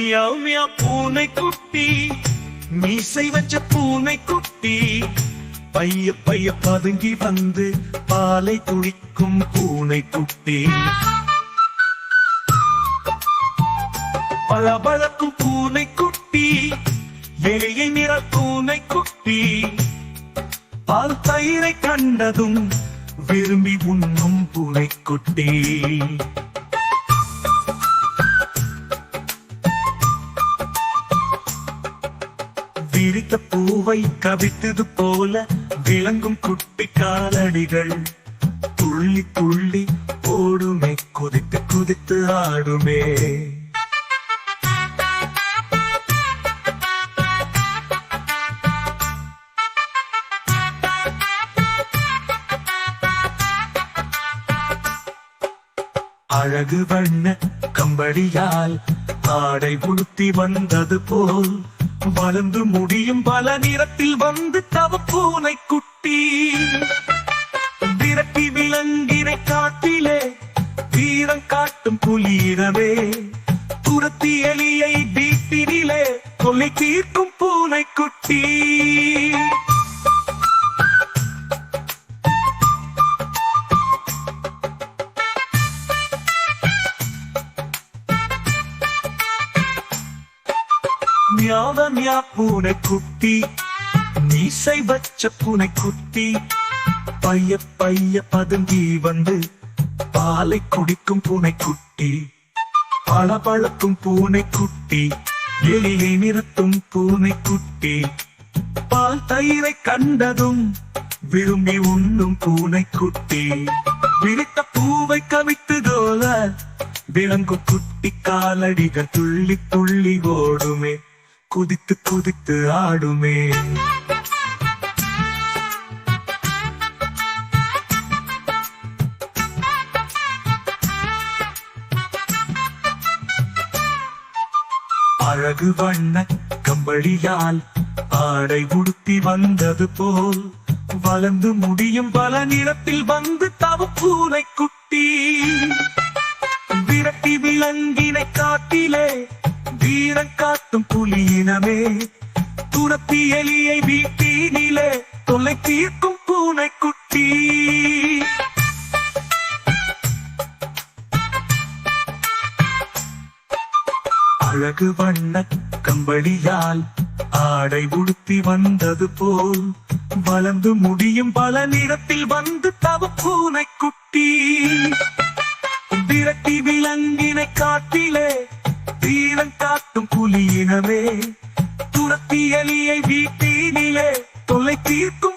Meow meow பூனை குட்டி, மீசை வச்ச பூனை குட்டி, பைய பைய பதுங்கி வந்து பாலை குடிக்கும் பூனை குட்டி. பளபளக்கும் பூனை குட்டி, வெளியை நிற பூனை குட்டி, பால் தயிரை கண்டதும் விரும்பி உண்ணும் பூனை குட்டி. விரித்த பூவை கவித்தது போல விளங்கும் குட்டி காலடிகள் துள்ளி துள்ளி ஓடுமே, குதித்து குதித்து ஆடுமே. அழகு வண்ண கம்பளியால் ஆடை உடுத்தி வந்தது போல் வளர்ந்து முடியும் பல நிறத்தில் வந்து தவ பூனை குட்டி. விரட்டி விலங்கினை காட்டிலே வீரம் காட்டும் புலியினமே, துரத்தி எலியை வீட்டினிலே கொலை தீர்க்கும் பூனை குட்டி. மியாவ மியா பூனை குட்டி, மீசை வச்ச பூனை குட்டி, பைய பைய பதுங்கி வந்து பாலை குடிக்கும் பூனை குட்டி. பளபளக்கும் பூனை குட்டி, எலியை நிறுத்தும் பூனை குட்டி, பால் தயிரை கண்டதும் விரும்பி உண்ணும் பூனை குட்டி. விரித்த பூவை கவித்ததோல விளங்கும் குட்டி காலடிகள் துள்ளி துள்ளி ஓடுமே, குதித்து குதித்து ஆடுமே. அழகு வண்ண கம்பளியால் ஆடை உடுத்தி வந்தது போல் வளர்ந்து முடியும் பல நிறத்தில் வந்து தவ பூனை குட்டி. விரட்டி விலங்கினை காட்டிலே வீரம் காட்டும் புலியினமே, துரத்தி எலியை வீட்டினிலே தொல்லை தீர்க்கும் பூனை குட்டி. அழகு வண்ண கம்பளியால் ஆடை உடுத்தி வந்தது போல் வளர்ந்து முடியும் பல நிறத்தில் வந்து தவ பூனை குட்டி. விரட்டி விலங்கினை காட்டிலே வீரம் காட்டும் புலியினமே, துரத்தி எலியை வீட்டினிலே தொல்லை தீர்க்கும்